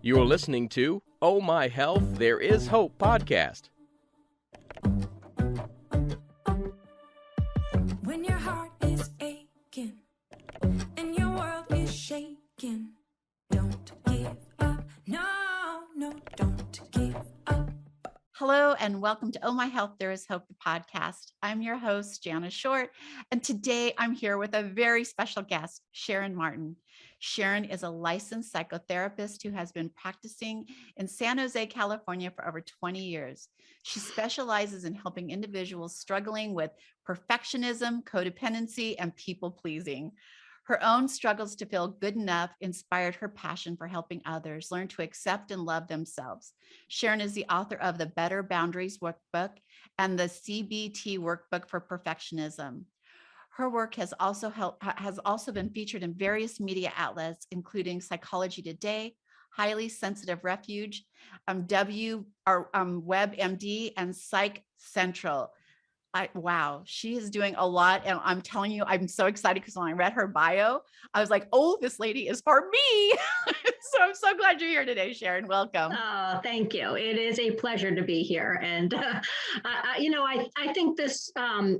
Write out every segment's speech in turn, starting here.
You are listening to Oh My Health, There Is Hope podcast. When your heart is aching and your world is shaking, don't give up. No, don't give up. Hello and welcome to Oh My Health, There Is Hope, the podcast. I'm your host, Jana Short, and today I'm here with a very special guest, Sharon Martin. Sharon is a licensed psychotherapist who has been practicing in San Jose, California for over 20 years. She specializes in helping individuals struggling with perfectionism, codependency, and people-pleasing. Her own struggles to feel good enough inspired her passion for helping others learn to accept and love themselves. Sharon is the author of the Better Boundaries Workbook and the CBT Workbook for Perfectionism. Her work has also been featured in various media outlets, including Psychology Today, Highly Sensitive Refuge, WebMD, and Psych Central. Wow, she is doing a lot. And I'm telling you, I'm so excited because when I read her bio, I was like, oh, this lady is for me. So I'm so glad you're here today, Sharon. Welcome. Oh, thank you. It is a pleasure to be here. And, I think this,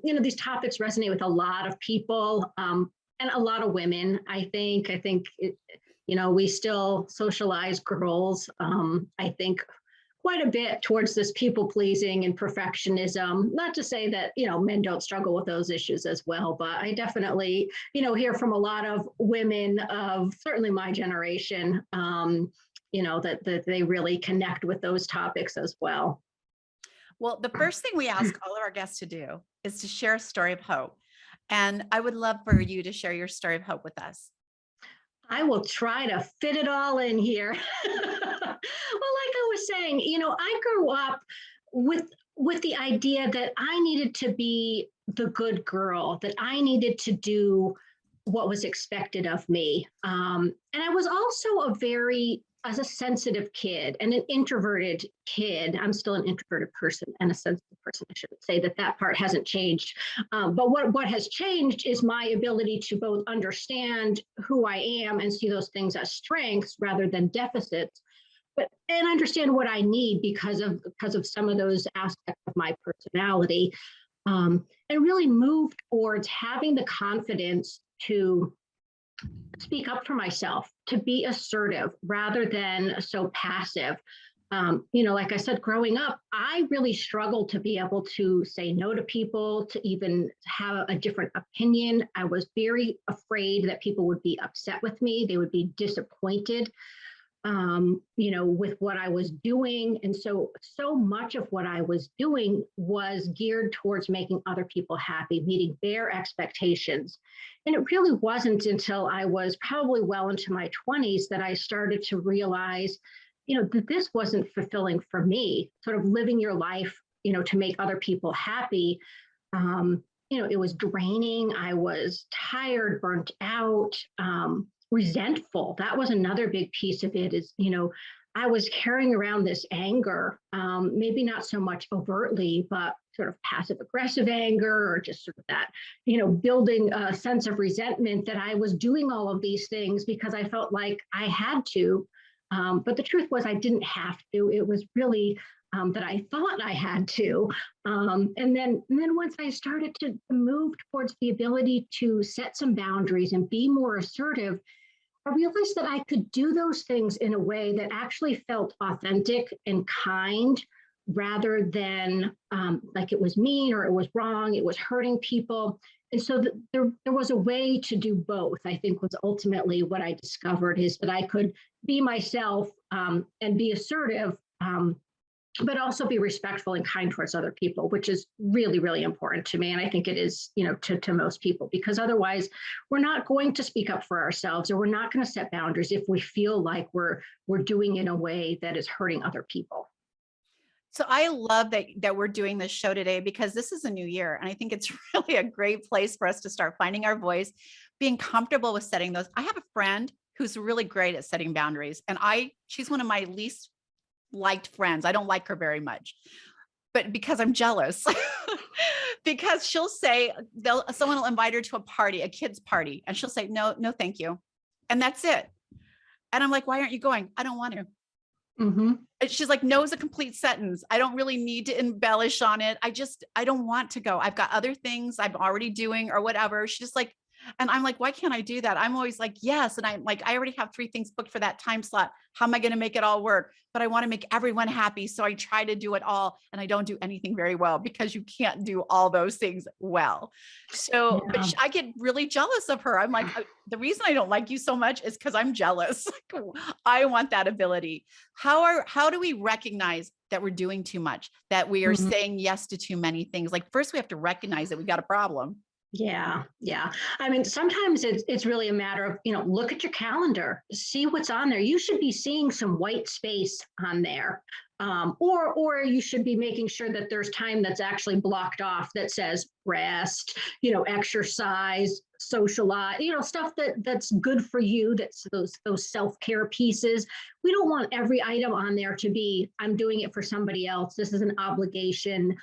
these topics resonate with a lot of people and a lot of women. I think, we still socialize girls, I think, quite a bit towards this people pleasing and perfectionism. Not to say that, men don't struggle with those issues as well, but I definitely, hear from a lot of women of certainly my generation, that they really connect with those topics as well. Well, the first thing we ask all of our guests to do is to share a story of hope. And I would love for you to share your story of hope with us. I will try to fit it all in here. Well, like I was saying, I grew up with the idea that I needed to be the good girl, that I needed to do what was expected of me. And I was also as a sensitive kid and an introverted kid. I'm still an introverted person and a sensitive person. I shouldn't say that part hasn't changed. But what has changed is my ability to both understand who I am and see those things as strengths rather than deficits, and understand what I need because of some of those aspects of my personality, and really move towards having the confidence to speak up for myself, to be assertive rather than so passive. Like I said, growing up, I really struggled to be able to say no to people, to even have a different opinion. I was very afraid that people would be upset with me. They would be disappointed, with what I was doing. And so much of what I was doing was geared towards making other people happy, meeting their expectations. And it really wasn't until I was probably well into my 20s that I started to realize, that this wasn't fulfilling for me, sort of living your life, to make other people happy. It was draining. I was tired, burnt out, resentful. That was another big piece of it is, I was carrying around this anger, maybe not so much overtly, but sort of passive aggressive anger or just sort of that, building a sense of resentment that I was doing all of these things because I felt like I had to. But the truth was I didn't have to. It was really that I thought I had to. And then once I started to move towards the ability to set some boundaries and be more assertive, I realized that I could do those things in a way that actually felt authentic and kind rather than like it was mean or it was wrong, it was hurting people. And so there was a way to do both, I think was ultimately what I discovered is that I could be myself and be assertive, but also be respectful and kind towards other people, which is really, really important to me. And I think it is, to most people, because otherwise we're not going to speak up for ourselves or we're not going to set boundaries if we feel like we're doing in a way that is hurting other people. So I love that we're doing this show today because this is a new year. And I think it's really a great place for us to start finding our voice, being comfortable with setting those. I have a friend who's really great at setting boundaries. And she's one of my least liked friends. I don't like her very much, but because I'm jealous, because she'll say someone will invite her to a party, a kid's party. And she'll say, no, thank you. And that's it. And I'm like, why aren't you going? I don't want to. Mhm. And she's like, no is a complete sentence. I don't really need to embellish on it. I don't want to go. I've got other things I'm already doing or whatever. She's just like, and I'm like, why can't I do that? I'm always like, yes. And I'm like, I already have 3 things booked for that time slot. How am I going to make it all work? But I want to make everyone happy. So I try to do it all. And I don't do anything very well because you can't do all those things well. So, Yeah. I get really jealous of her. I'm like, the reason I don't like you so much is because I'm jealous. I want that ability. How do we recognize that we're doing too much, that we are Mhm. saying yes to too many things? Like first we have to recognize that we got a problem. Yeah, yeah. I mean, sometimes it's really a matter of, look at your calendar, see what's on there. You should be seeing some white space on there. Or you should be making sure that there's time that's actually blocked off that says rest, exercise, socialize, stuff that's good for you. That's those self-care pieces. We don't want every item on there to be, I'm doing it for somebody else. This is an obligation.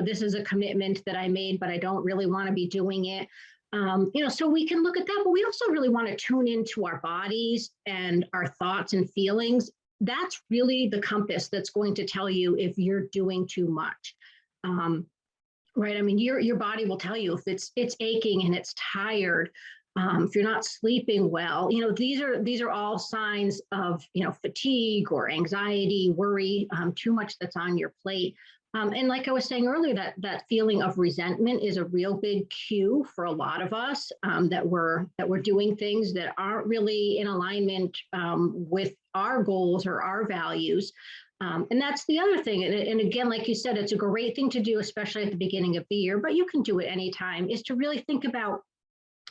This is a commitment that I made, but I don't really want to be doing it. So we can look at that, but we also really want to tune into our bodies and our thoughts and feelings. That's really the compass that's going to tell you if you're doing too much. Right. I mean, your body will tell you if it's aching and it's tired. If you're not sleeping well, these are all signs of fatigue or anxiety, worry, too much that's on your plate. And like I was saying earlier, that feeling of resentment is a real big cue for a lot of us, that we're doing things that aren't really in alignment with our goals or our values. And that's the other thing. And again, like you said, it's a great thing to do, especially at the beginning of the year, but you can do it anytime, is to really think about,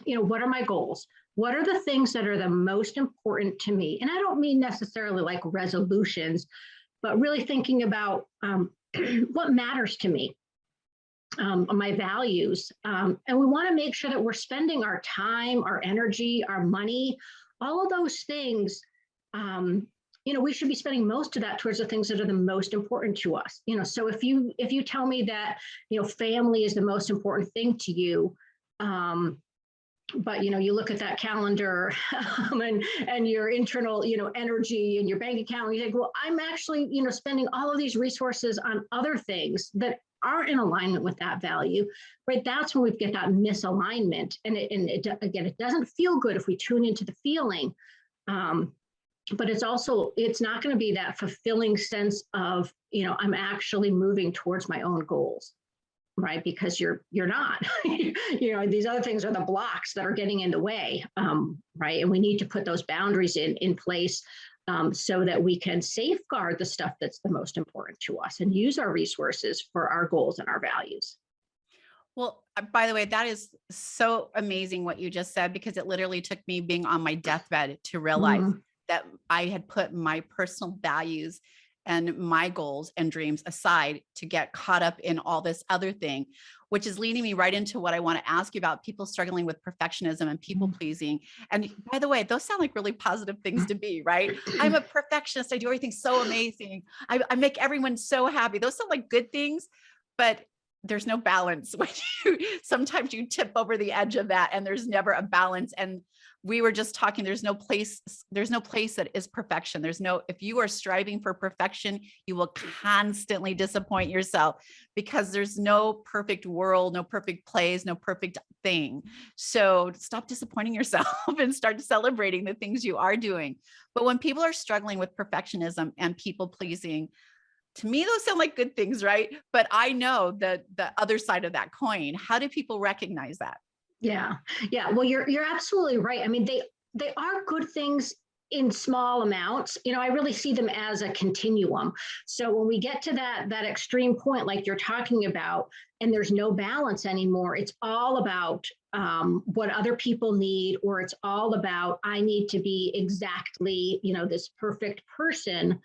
what are my goals? What are the things that are the most important to me? And I don't mean necessarily like resolutions, but really thinking about what matters to me, my values. And we want to make sure that we're spending our time, our energy, our money, all of those things. We should be spending most of that towards the things that are the most important to us. So if you tell me that, family is the most important thing to you, but you look at that calendar and your internal energy and your bank account, and you think, well, I'm actually spending all of these resources on other things that aren't in alignment with that value, right? That's when we get that misalignment, and it doesn't feel good if we tune into the feeling, but it's not going to be that fulfilling sense of I'm actually moving towards my own goals. Right, because you're not, these other things are the blocks that are getting in the way, right? And we need to put those boundaries in place, so that we can safeguard the stuff that's the most important to us and use our resources for our goals and our values. Well, by the way, that is so amazing what you just said, because it literally took me being on my deathbed to realize Mhm. that I had put my personal values and my goals and dreams aside to get caught up in all this other thing, which is leading me right into what I want to ask you about: people struggling with perfectionism and people pleasing. And by the way, those sound like really positive things to be, right? I'm a perfectionist. I do everything so amazing. I make everyone so happy. Those sound like good things, but there's no balance when sometimes you tip over the edge of that and there's never a balance. And we were just talking, there's no place that is perfection. If you are striving for perfection, you will constantly disappoint yourself, because there's no perfect world, no perfect place, no perfect thing. So stop disappointing yourself and start celebrating the things you are doing. But when people are struggling with perfectionism and people pleasing, to me, those sound like good things, right? But I know the other side of that coin. How do people recognize that? Yeah, yeah. Well, you're absolutely right. I mean, they are good things in small amounts. I really see them as a continuum. So when we get to that extreme point, like you're talking about, and there's no balance anymore, it's all about what other people need, or it's all about I need to be exactly this perfect person.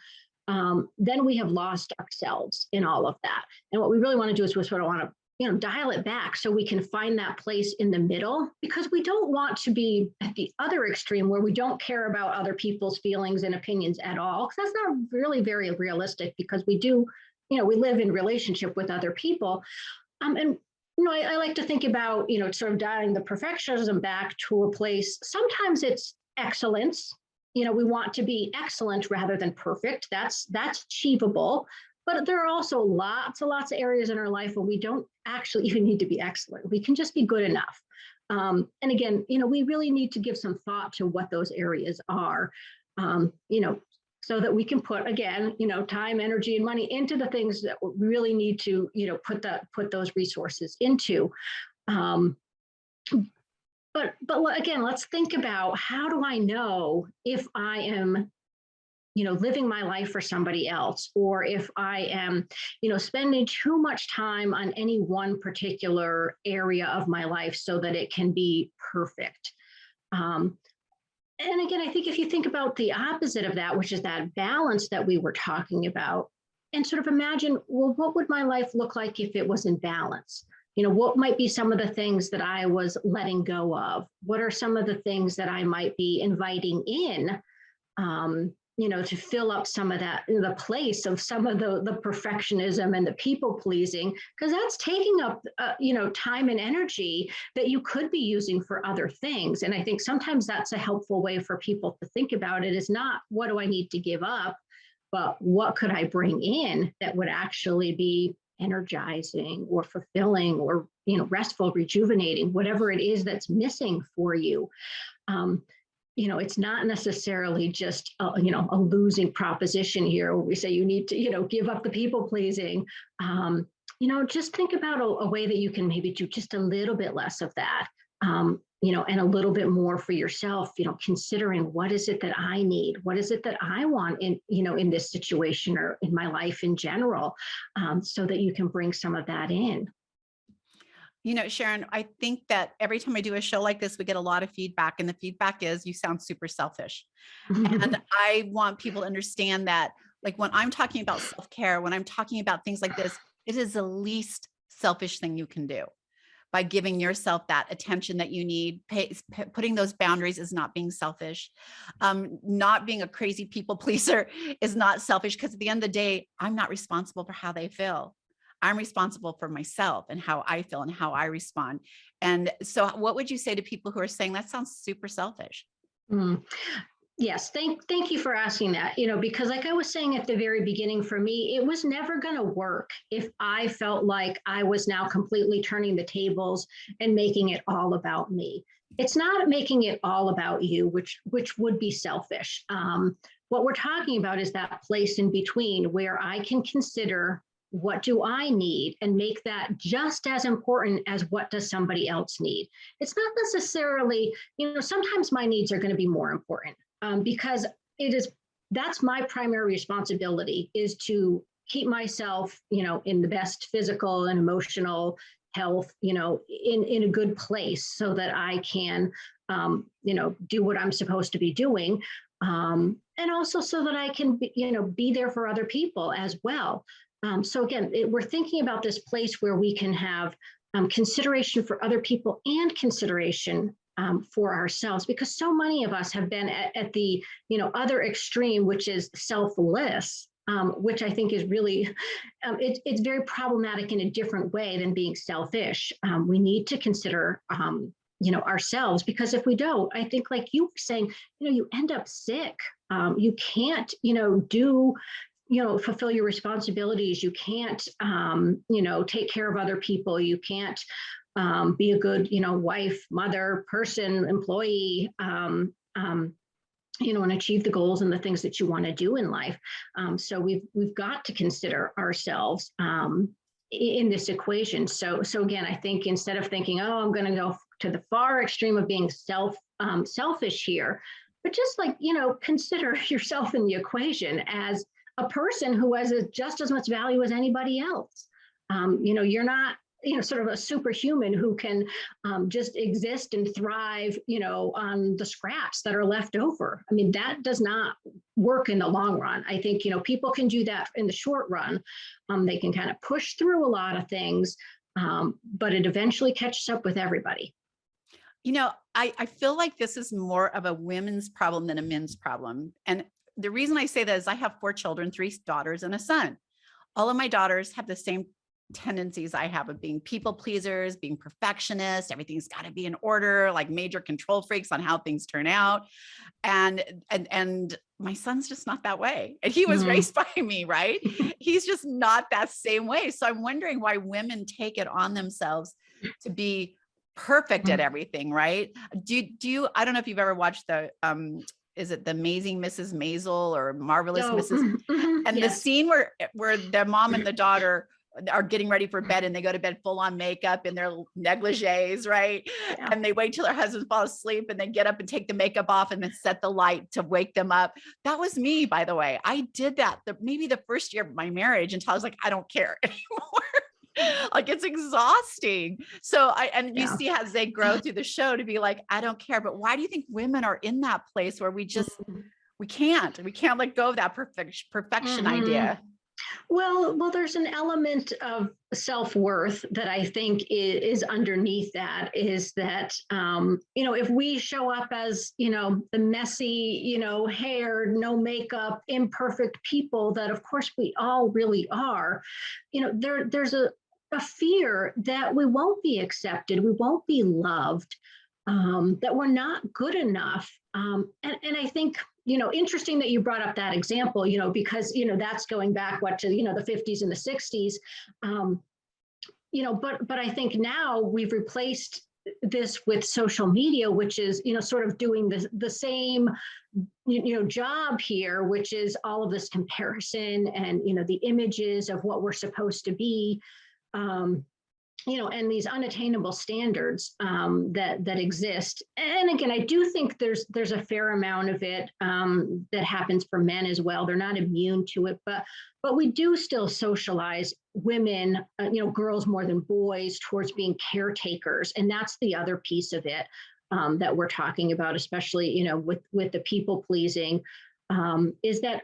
Then we have lost ourselves in all of that. And what we really want to do is we sort of want to dial it back so we can find that place in the middle, because we don't want to be at the other extreme where we don't care about other people's feelings and opinions at all. Because that's not really very realistic, because we do, we live in relationship with other people. And I like to think about, sort of dialing the perfectionism back to a place. Sometimes it's excellence, we want to be excellent rather than perfect. That's achievable. But there are also lots of areas in our life where we don't actually even need to be excellent. We can just be good enough. And again, we really need to give some thought to what those areas are, so that we can put, again, time, energy, and money into the things that we really need to, put those resources into. But again, let's think about, how do I know if I am living my life for somebody else, or if I am, spending too much time on any one particular area of my life so that it can be perfect. And again, I think if you think about the opposite of that, which is that balance that we were talking about, and sort of imagine, well, what would my life look like if it was in balance? What might be some of the things that I was letting go of? What are some of the things that I might be inviting in, to fill up some of that, the place of some of the perfectionism and the people pleasing, because that's taking up, time and energy that you could be using for other things. And I think sometimes that's a helpful way for people to think about it, is not, what do I need to give up, but what could I bring in that would actually be energizing or fulfilling or, restful, rejuvenating, whatever it is that's missing for you. It's not necessarily just, a losing proposition here where we say you need to, give up the people pleasing. Just think about a way that you can maybe do just a little bit less of that, and a little bit more for yourself, considering, what is it that I need? What is it that I want in this situation or in my life in general, so that you can bring some of that in. Sharon, I think that every time I do a show like this, we get a lot of feedback, and the feedback is, you sound super selfish. And I want people to understand that, like, when I'm talking about self-care, when I'm talking about things like this, it is the least selfish thing you can do. By giving yourself that attention that you need, putting those boundaries is not being selfish. Not being a crazy people pleaser is not selfish, because at the end of the day, I'm not responsible for how they feel. I'm responsible for myself and how I feel and how I respond. And so what would you say to people who are saying that sounds super selfish? Yes, thank you for asking that, because like I was saying at the very beginning, for me, it was never going to work if I felt like I was now completely turning the tables and making it all about me. It's not making it all about you, which would be selfish. What we're talking about is that place in between where I can consider, what do I need, and make that just as important as what does somebody else need. It's not necessarily, sometimes my needs are going to be more important, because that's my primary responsibility, is to keep myself, in the best physical and emotional health, in a good place, so that I can, do what I'm supposed to be doing. And also so that I can, be there for other people as well. So again, we're thinking about this place where we can have consideration for other people and consideration for ourselves, because so many of us have been at the other extreme, which is selfless, which I think is really, it's very problematic in a different way than being selfish. We need to consider ourselves, because if we don't, I think, like you were saying, you end up sick. You can't, fulfill your responsibilities. You can't, take care of other people. You can't be a good, wife, mother, person, employee, and achieve the goals and the things that you want to do in life. So we've got to consider ourselves in this equation. So again, I think instead of thinking, oh, I'm going to go to the far extreme of being selfish here, but just consider yourself in the equation as a person who has just as much value as anybody else. You're not, sort of a superhuman who can just exist and thrive, on the scraps that are left over. I mean, that does not work in the long run. I think, people can do that in the short run. They can kind of push through a lot of things, but it eventually catches up with everybody. I feel like this is more of a women's problem than a men's problem. And the reason I say that is I have 4 children, 3 daughters and a son. All of my daughters have the same tendencies I have of being people pleasers, being perfectionists. Everything's got to be in order, like major control freaks on how things turn out. And my son's just not that way. And he was raised by me, right? He's just not that same way. So I'm wondering why women take it on themselves to be perfect at everything, right? Do you, I don't know if you've ever watched the is it The Amazing Mrs. Maisel or Marvelous Mrs. And yes. the scene where the mom and the daughter are getting ready for bed and they go to bed full on makeup in their negligees, right? Yeah. And they wait till their husbands fall asleep and then get up and take the makeup off and then set the light to wake them up. That was me, by the way. I did that maybe the first year of my marriage until I was like, I don't care anymore. Like it's exhausting. So you see how they grow through the show to be like, I don't care. But why do you think women are in that place where we just, we can't let go of that perfection idea? Well, there's an element of self-worth that I think is underneath that, is that, if we show up as, the messy, hair, no makeup, imperfect people that of course we all really are, there's a fear that we won't be accepted, we won't be loved, that we're not good enough. And I think, interesting that you brought up that example, because, that's going back to, the 50s and the 60s. But I think now we've replaced this with social media, which is, sort of doing the same, job here, which is all of this comparison and, the images of what we're supposed to be. And these unattainable standards that exist. And again, I do think there's a fair amount of it that happens for men as well. They're not immune to it, but we do still socialize women, girls more than boys, towards being caretakers. And that's the other piece of it that we're talking about, especially, with the people pleasing, is that,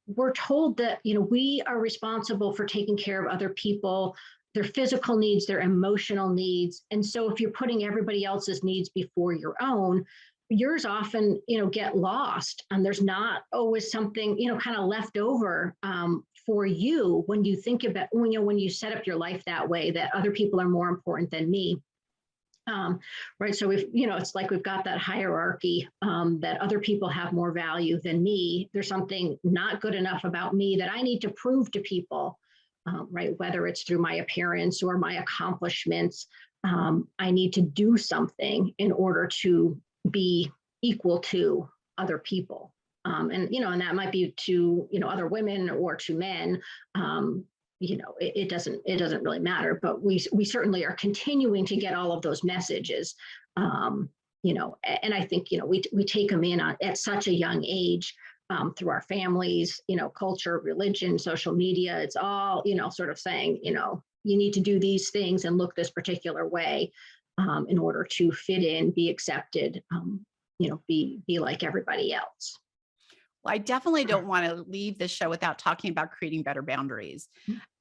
we're told that, we are responsible for taking care of other people, their physical needs, their emotional needs. And so if you're putting everybody else's needs before your own, yours often, get lost. And there's not always something, kind of left over for you when you think about, when you set up your life that way, that other people are more important than me. Right. So if, it's like we've got that hierarchy that other people have more value than me. There's something not good enough about me that I need to prove to people. Right, whether it's through my appearance or my accomplishments, I need to do something in order to be equal to other people, and that might be to other women or to men. It doesn't really matter, but we certainly are continuing to get all of those messages, and I think we take them in at such a young age. Through our families, culture, religion, social media, it's all, sort of saying, you need to do these things and look this particular way in order to fit in, be accepted, be like everybody else. Well, I definitely don't want to leave this show without talking about creating better boundaries.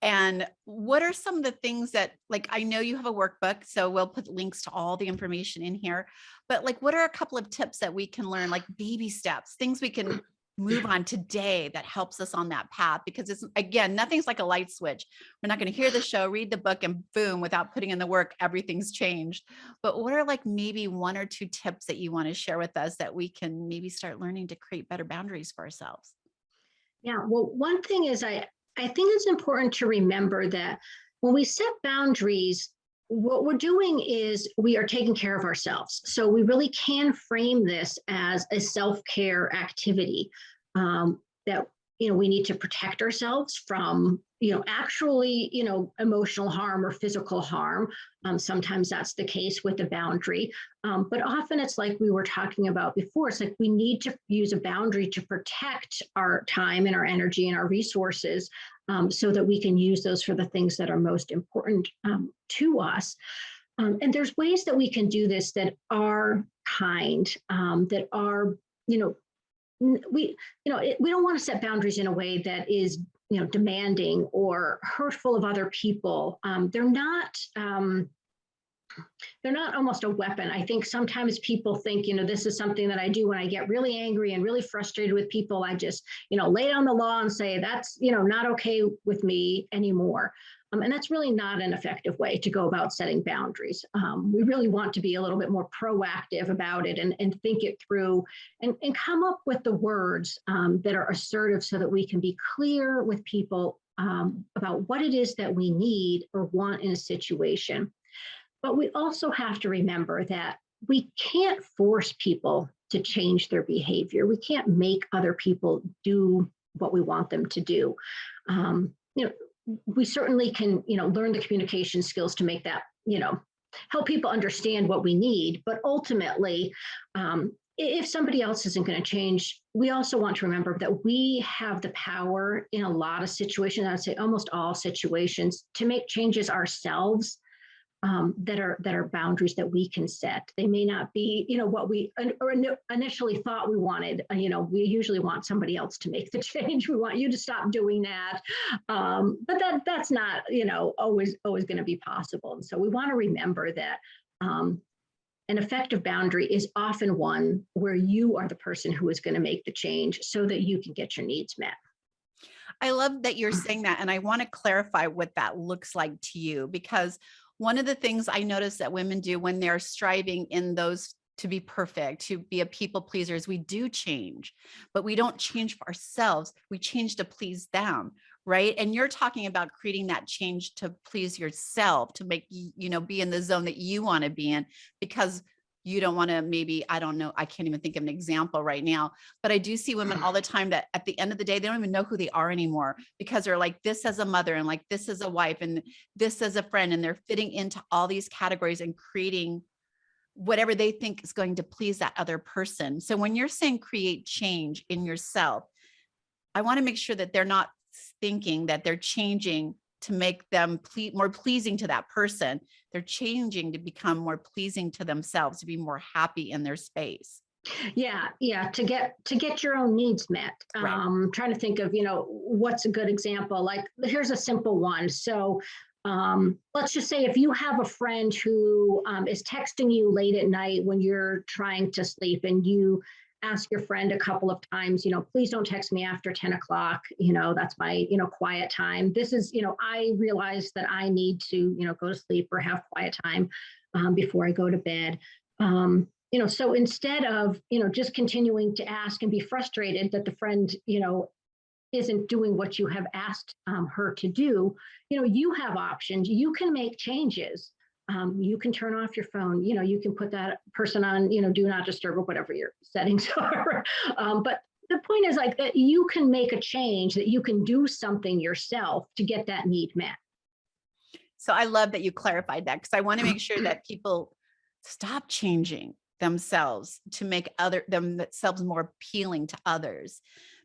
And what are some of the things that, like, I know you have a workbook, so we'll put links to all the information in here, but like, what are a couple of tips that we can learn, like baby steps, things we can move on today that helps us on that path? Because it's, again, nothing's like a light switch. We're not going to hear the show, read the book, and boom, without putting in the work, everything's changed. But what are like maybe one or two tips that you want to share with us that we can maybe start learning to create better boundaries for ourselves? Yeah, well, one thing is I think it's important to remember that when we set boundaries, what we're doing is we are taking care of ourselves. So we really can frame this as a self-care activity that, we need to protect ourselves from, actually, emotional harm or physical harm. Sometimes that's the case with a boundary. But often it's like we were talking about before, it's like we need to use a boundary to protect our time and our energy and our resources so that we can use those for the things that are most important to us. And there's ways that we can do this that are kind, that are, we don't want to set boundaries in a way that is, demanding or hurtful of other people. They're not almost a weapon. I think sometimes people think, this is something that I do when I get really angry and really frustrated with people. I just, lay down the law and say, that's, not okay with me anymore. And that's really not an effective way to go about setting boundaries. We really want to be a little bit more proactive about it and think it through and come up with the words that are assertive so that we can be clear with people about what it is that we need or want in a situation. But we also have to remember that we can't force people to change their behavior. We can't make other people do what we want them to do. You know, we certainly can, learn the communication skills to make that, help people understand what we need. But ultimately, if somebody else isn't going to change, we also want to remember that we have the power in a lot of situations, I'd say almost all situations, to make changes ourselves. That are boundaries that we can set. They may not be, what we initially thought we wanted. We usually want somebody else to make the change. We want you to stop doing that, but that's not, always going to be possible. And so we want to remember that an effective boundary is often one where you are the person who is going to make the change so that you can get your needs met. I love that you're saying that. And I want to clarify what that looks like to you, because one of the things I notice that women do when they're striving in those to be perfect, to be a people pleaser, is we do change, but we don't change for ourselves. We change to please them, right? And you're talking about creating that change to please yourself, to make, be in the zone that you want to be in, because you don't want to, maybe, I don't know, I can't even think of an example right now, but I do see women all the time that at the end of the day, they don't even know who they are anymore, because they're like this as a mother and like this as a wife and this as a friend, and they're fitting into all these categories and creating whatever they think is going to please that other person. So when you're saying create change in yourself, I want to make sure that they're not thinking that they're changing to make them more pleasing to that person. They're changing to become more pleasing to themselves, to be more happy in their space. Yeah. To get your own needs met. Right. Trying to think of, what's a good example. Like, here's a simple one. So let's just say if you have a friend who is texting you late at night when you're trying to sleep, and you ask your friend a couple of times, please don't text me after 10 o'clock. That's my, quiet time. This is, I realize that I need to, go to sleep or have quiet time before I go to bed. So instead of, just continuing to ask and be frustrated that the friend, isn't doing what you have asked her to do, you have options. You can make changes. You can turn off your phone, you can put that person on, do not disturb or whatever your settings are. But the point is like that you can make a change, that you can do something yourself to get that need met. So I love that you clarified that, because I want to make sure that people stop changing themselves to make themselves more appealing to others,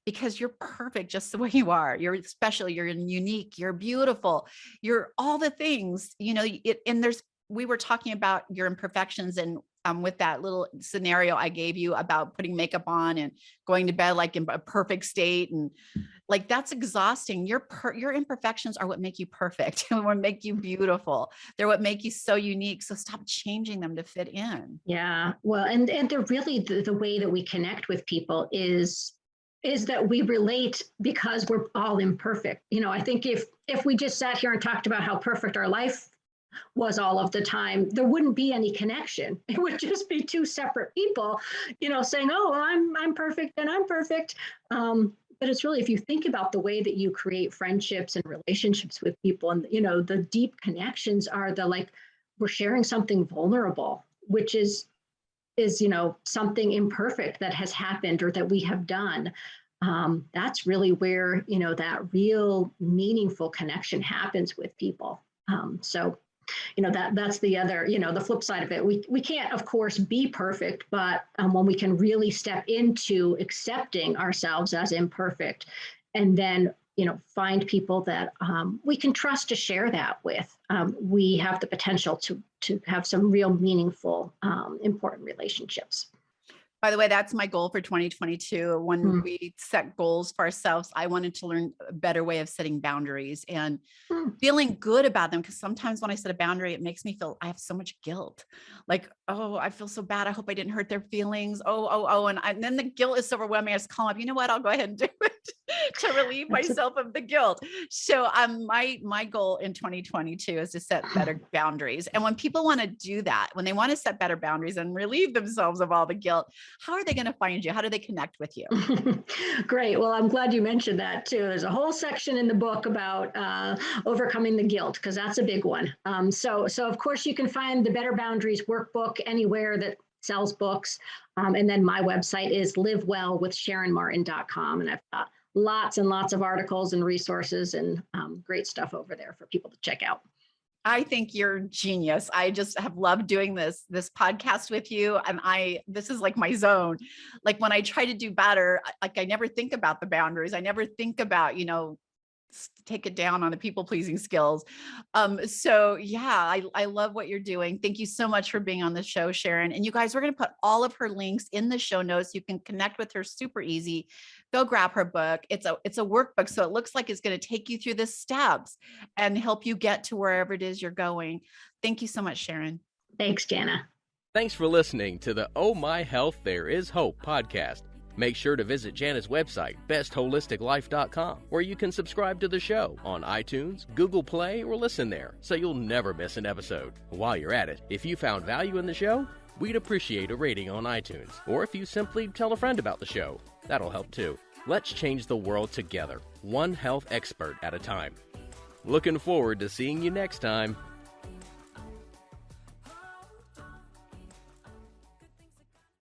because you're perfect just the way you are. You're special, you're unique, you're beautiful, you're all the things, we were talking about your imperfections, and with that little scenario I gave you about putting makeup on and going to bed like in a perfect state, and like that's exhausting. Your imperfections are what make you perfect and what make you beautiful. They're what make you so unique. So stop changing them to fit in. Yeah, well, and they're really the way that we connect with people is that we relate because we're all imperfect. I think if we just sat here and talked about how perfect our life was all of the time, there wouldn't be any connection. It would just be two separate people, saying, oh, well, I'm perfect and I'm perfect. But it's really, if you think about the way that you create friendships and relationships with people, and, the deep connections are we're sharing something vulnerable, which is, something imperfect that has happened or that we have done. That's really where, that real meaningful connection happens with people. So that's the other, the flip side of it. We can't, of course, be perfect, but when we can really step into accepting ourselves as imperfect, and then, find people that we can trust to share that with, we have the potential to have some real meaningful, important relationships. By the way, that's my goal for 2022. When we set goals for ourselves, I wanted to learn a better way of setting boundaries and feeling good about them. Because sometimes when I set a boundary, it makes me feel I have so much guilt. Like, oh, I feel so bad. I hope I didn't hurt their feelings. And then the guilt is so overwhelming. I just call them up. You know what? I'll go ahead and do it. to relieve myself of the guilt. So my goal in 2022 is to set better boundaries. And when people want to do that, when they want to set better boundaries and relieve themselves of all the guilt, how are they going to find you? How do they connect with you? Great. Well, I'm glad you mentioned that too. There's a whole section in the book about overcoming the guilt, because that's a big one. So of course you can find the Better Boundaries workbook anywhere that sells books. And then my website is livewellwithsharonmartin.com. And I've got lots and lots of articles and resources and great stuff over there for people to check out. I think you're genius. I just have loved doing this podcast with you. And this is like my zone. Like when I try to do better, I never think about the boundaries. I never think about, take it down on the people pleasing skills. So yeah, I love what you're doing. Thank you so much for being on the show, Sharon. And you guys, we're going to put all of her links in the show notes. You can connect with her super easy. Go grab her book. It's a workbook. So it looks like it's going to take you through the steps and help you get to wherever it is you're going. Thank you so much, Sharon. Thanks, Jana. Thanks for listening to the Oh My Health, There Is Hope podcast. Make sure to visit Jana's website, bestholisticlife.com, where you can subscribe to the show on iTunes, Google Play, or listen there, so you'll never miss an episode. While you're at it, if you found value in the show, we'd appreciate a rating on iTunes, or if you simply tell a friend about the show. That'll help too. Let's change the world together, one health expert at a time. Looking forward to seeing you next time.